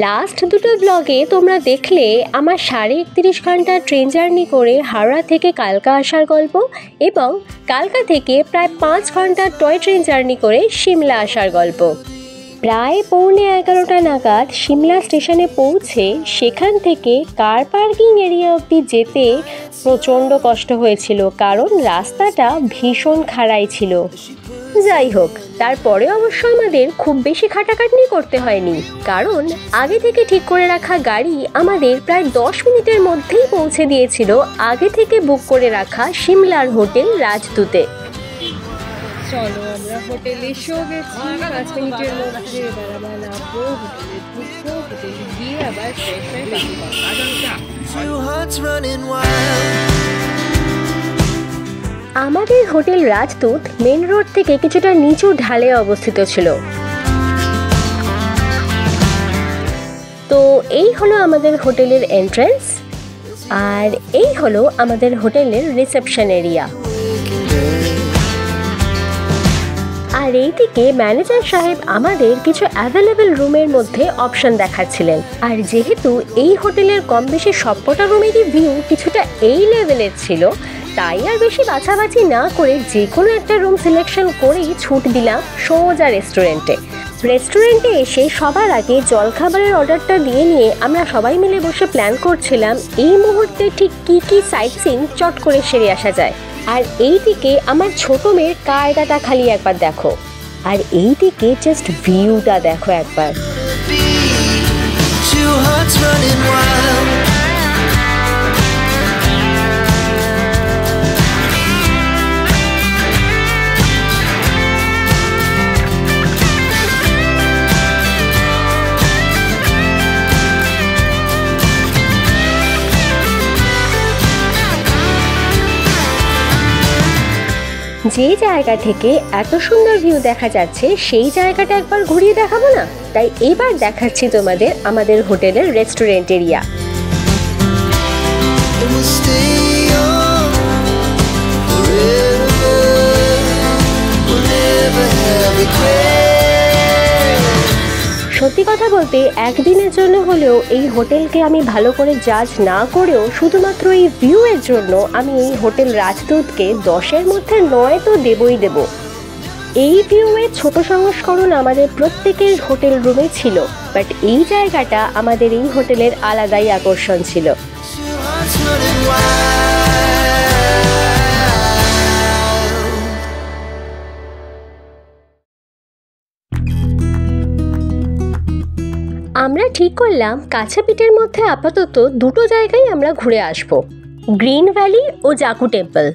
Last দুটো ব্লগে তোমরা দেখলে আমার 31.5 ঘন্টা ট্রেন জার্নি করে হাওড়া থেকে কালকা আসার গল্প এবং কালকা থেকে প্রায় 5 ঘন্টা টয় ট্রেন জার্নি করে সিমলা আসার গল্প। প্রায় 11:15 নাগাদ সিমলা স্টেশনে পৌঁছে সেখান থেকে কার পার্কিং এরিয়া অবধি যেতে প্রচণ্ড কষ্ট হয়েছিল, কারণ রাস্তাটা ভীষণ খাড়াই ছিল। যাই হোক, তারপরে অবশ্য আমাদের খুব বেশি খাটাখাটনি করতে হয়নি, কারণ আগে থেকে ঠিক করে রাখা গাড়ি আমাদের প্রায় 10 মিনিটের মধ্যেই পৌঁছে দিয়েছিল আগে থেকে বুক করে রাখা সিমলার হোটেল রাজদূতে। চলো আমরা হোটেলে এসেও গেছি, 5 মিনিটের মধ্যে এবার আমরা নামবো, হোটেলে ঢুকবো, হোটেলে গিয়ে আবার ফ্রেশ হয়ে বাকি আমাদের হোটেল রাজদূত মেন রোড থেকে কিছুটা নিচু ঢালে অবস্থিত ছিল। তো এই হলো আমাদের হোটেলের এন্ট্রান্স, আর এই হলো আমাদের হোটেলের রিসেপশন এরিয়া। আর এইদিকে ম্যানেজার সাহেব আমাদের কিছু অ্যাভেলেবেল রুমের মধ্যে অপশন দেখাচ্ছিলেন। আর যেহেতু এই হোটেলের কম বেশি সবকটা রুমেরই ভিউ কিছুটা এই লেভেলের ছিল, তাই আর বেশি বাছাবাছি না করে যে কোনো একটা রুম সিলেকশন করেই ছুট দিলাম সোজা রেস্টুরেন্টে এসে সবার আগে জলখাবারের অর্ডারটা দিয়ে নিয়ে আমরা সবাই মিলে বসে প্ল্যান করছিলাম এই মুহূর্তে ঠিক কী কী সাইট সিইং চট করে সেরে আসা যায়। আর এই দিকে আমার ছোট মেয়ের কায়দাটা খালি একবার দেখো, আর এই দিকে জাস্ট ভিউটা দেখো একবার। যে জায়গা থেকে এত সুন্দর ভিউ দেখা যাচ্ছে সেই জায়গাটা একবার ঘুরিয়ে দেখাবো না? তাই এবার দেখাচ্ছি তোমাদের আমাদের হোটেলের রেস্টুরেন্ট এরিয়া। সত্যি কথা বলতে একদিনের জন্য হলেও এই হোটেলকে আমি ভালো করে জাজ না করেও শুধুমাত্র এই ভিউয়ের জন্য আমি এই হোটেল রাজদূতকে 10-এর মধ্যে 9 তো দেবই দেব। এই ভিউয়ের ছোট সংস্করণ আমাদের প্রত্যেকের হোটেল রুমে ছিল, বাট এই জায়গাটা আমাদের এই হোটেলের আলাদাই আকর্ষণ ছিল। আমরা ঠিক করলাম কাছাপিটের মধ্যে আপাতত দুটো জায়গায় আমরা ঘুরে আসব, গ্রিন ভ্যালি ও জাকু টেম্পল।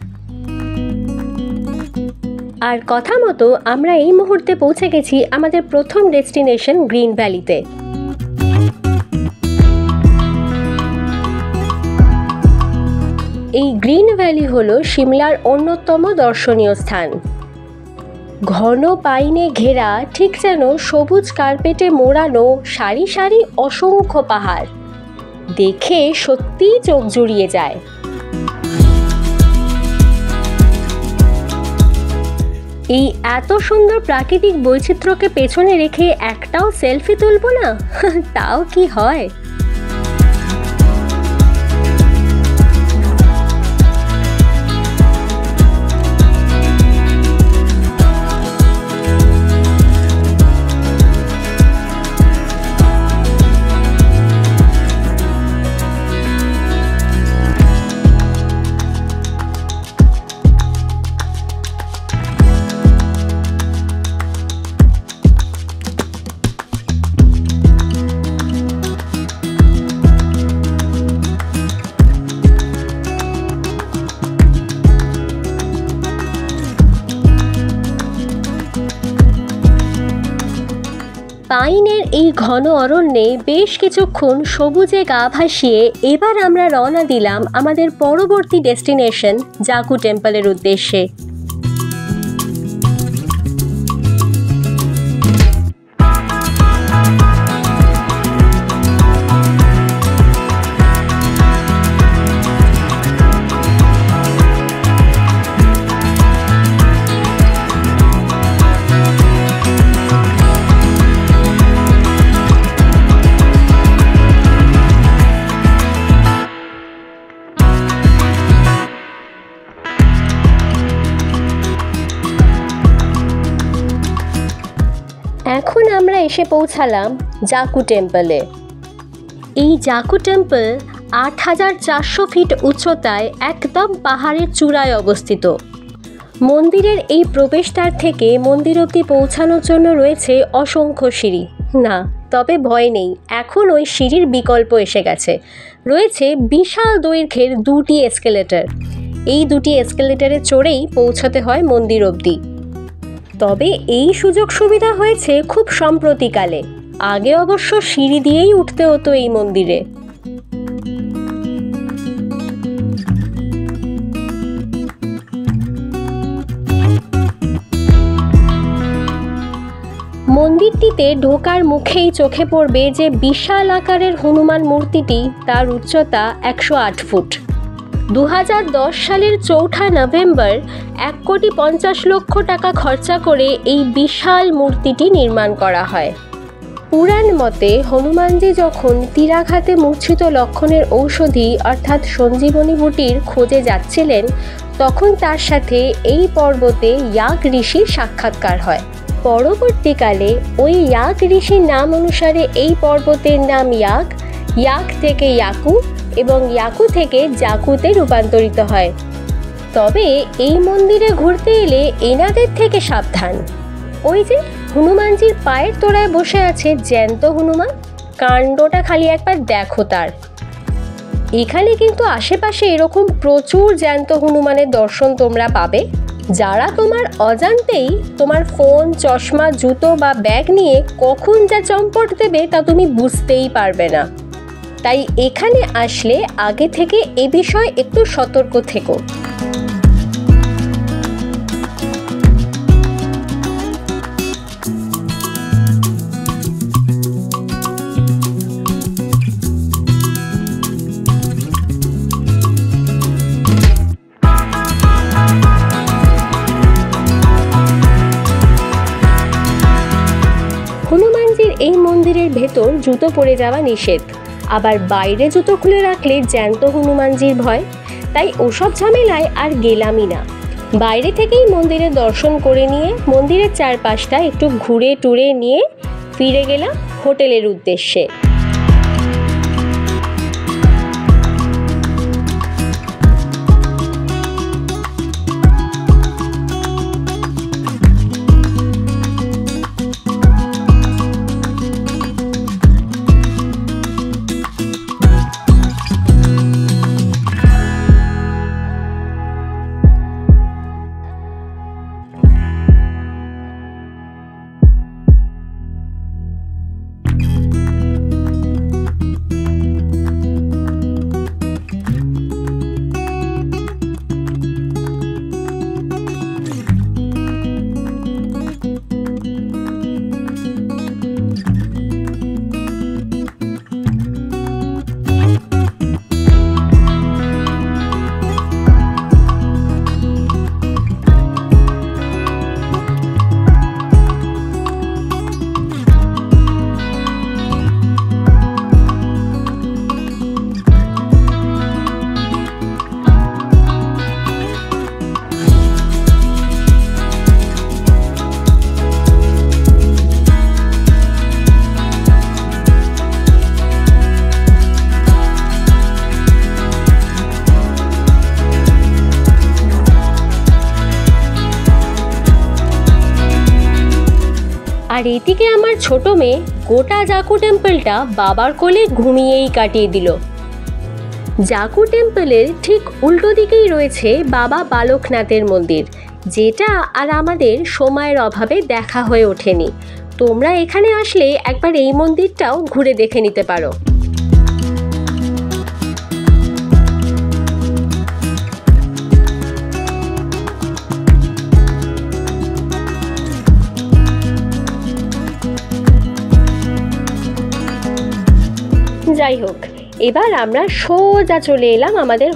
আর কথা মতো আমরা এই মুহূর্তে পৌঁছে গেছি আমাদের প্রথম ডেস্টিনেশন গ্রিন ভ্যালিতে। এই গ্রিন ভ্যালি হলো সিমলার অন্যতম দর্শনীয় স্থান। ঘন পাইনে ঘেরা, ঠিক যেন সবুজ কার্পেটে মোড়ানো সারি সারি অসংখ্য পাহাড়, দেখে সত্যিই চোখ জুড়িয়ে যায়। এই এত সুন্দর প্রাকৃতিক বৈচিত্র্যকে পেছনে রেখে একটাও সেলফি তুলবো না? তাও কি হয়? পাইনের এই ঘন অরণ্যে বেশ কিছুক্ষণ সবুজে গা ভাসিয়ে এবার আমরা রওনা দিলাম আমাদের পরবর্তী ডেস্টিনেশন জাকু টেম্পলের উদ্দেশ্যে। এখন আমরা এসে পৌঁছালাম জাকু টেম্পলে। এই জাকু টেম্পল ৮,৪০০ ফিট উচ্চতায় একদম পাহাড়ের চূড়ায় অবস্থিত। মন্দিরের এই প্রবেশদ্বার থেকে মন্দির অবধি পৌঁছানোর জন্য রয়েছে অসংখ্য সিঁড়ি। না, তবে ভয় নেই, এখন ওই সিঁড়ির বিকল্প এসে গেছে। রয়েছে বিশাল দৈর্ঘ্যের 2টি এসকেলেটর। এই 2টি এসকেলেটরে চড়েই পৌঁছাতে হয় মন্দির অবধি। তবে এই সুযোগ সুবিধা হয়েছে খুব সম্প্রতিকালে, আগে অবশ্য সিঁড়ি দিয়েই উঠতে হতো এই মন্দিরে। মন্দিরটিতে ঢোকার মুখেই চোখে পড়বে যে বিশাল আকারের হনুমান মূর্তিটি, তার উচ্চতা 108 ফুট। 2010 সালের 4 নভেম্বর 1,50,00,000 টাকা খরচা করে এই বিশাল মূর্তিটি নির্মাণ করা হয়। পুরাণ মতে হনুমানজি যখন তীরাঘাতে মূর্ছিত লক্ষণের ঔষধি অর্থাৎ সঞ্জীবনী বুটির খোঁজে যাচ্ছিলেন, তখন তার সাথে এই পর্বতে ইয়াক ঋষির সাক্ষাৎকার হয়। পরবর্তীকালে ওই ইয়াক ঋষির নাম অনুসারে এই পর্বতের নাম ইয়াক, ইয়াক থেকে ইয়াকু এবং ইয়াকু থেকে জাকুতে রূপান্তরিত হয়। তবে এই মন্দিরে ঘুরতে এলে এনাদের থেকে সাবধান। ওই যে হনুমানজির পায়ের তোড়ায় বসে আছে জ্যান্ত হনুমান, কাণ্ডটা খালি একবার দেখো তার। এখানে কিন্তু আশেপাশে এরকম প্রচুর জ্যান্ত হনুমানের দর্শন তোমরা পাবে, যারা তোমার অজান্তেই তোমার ফোন, চশমা, জুতো বা ব্যাগ নিয়ে কখন যা চম্পট দেবে তা তুমি বুঝতেই পারবে না। তাই এখানে আসলে আগে থেকে এ বিষয়ে একটু সতর্ক থেকো। হনুমানজির এই মন্দিরের ভেতর জুতো পরে যাওয়া নিষেধ, আবার বাইরে জুতো খুলে রাখলে জ্যান্ত হনুমানজির ভয়, তাই ওসব ঝামেলায় আর গেলামই না। বাইরে থেকেই মন্দিরের দর্শন করে নিয়ে মন্দিরের চারপাশটা একটু ঘুরে টুরে নিয়ে ফিরে গেলাম হোটেলের উদ্দেশ্যে। আর এদিকে আমার ছোট মেয়ে গোটা জাকু টেম্পলটা বাবার কোলে ঘুমিয়েই কাটিয়ে দিল। জাকু টেম্পলের ঠিক উল্টো দিকেই রয়েছে বাবা বালকনাথের মন্দির, যেটা আর আমাদের সময়ের অভাবে দেখা হয়ে ওঠেনি। তোমরা এখানে আসলে একবার এই মন্দিরটাও ঘুরে দেখে নিতে পারো। যাই হোক, এবার আমরা সোজা চলে এলাম আমাদের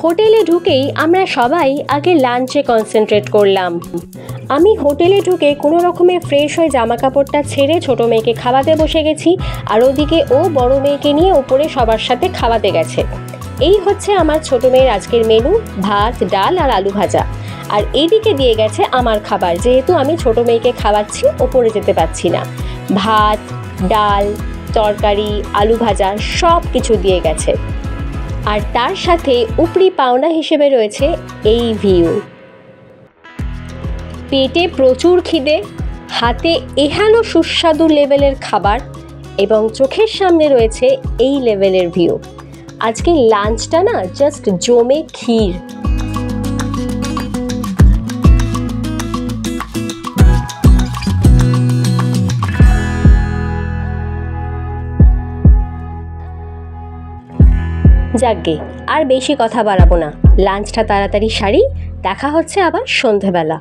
হোটেলে ঢুকেই আমরা সবাই আগে লাঞ্চে কনসেন্ট্রেট করলাম। আমি হোটেলে ঢুকে কোনো রকমে ফ্রেশ হয়ে জামা কাপড়টা ছেড়ে ছোটো মেয়েকে খাওয়াতে বসে গেছি, আর ওদিকে ও বড় মেয়েকে নিয়ে ওপরে সবার সাথে খাওয়াতে গেছে। এই হচ্ছে আমার ছোটো মেয়ের আজকের মেনু, ভাত, ডাল আর আলু ভাজা। আর এইদিকে দিয়ে গেছে আমার খাবার, যেহেতু আমি ছোট মেয়েকে খাওয়াচ্ছি, ওপরে যেতে পারছি না। ভাত, ডাল, তরকারি, আলু ভাজা সব কিছু দিয়ে গেছে। আর তার সাথে উপরি পাওনা হিসেবে রয়েছে এই ভিউ। পেটে প্রচুর খিদে, হাতে এহেন সুস্বাদু লেভেলের খাবার এবং চোখের সামনে রয়েছে এই লেভেলের ভিউ। আজকে লাঞ্চটা না জাস্ট জমে ক্ষীর। যাকগে, আর বেশি কথা বাড়াবো না, লাঞ্চটা তাড়াতাড়ি সারি, দেখা হচ্ছে আবার সন্ধেবেলা।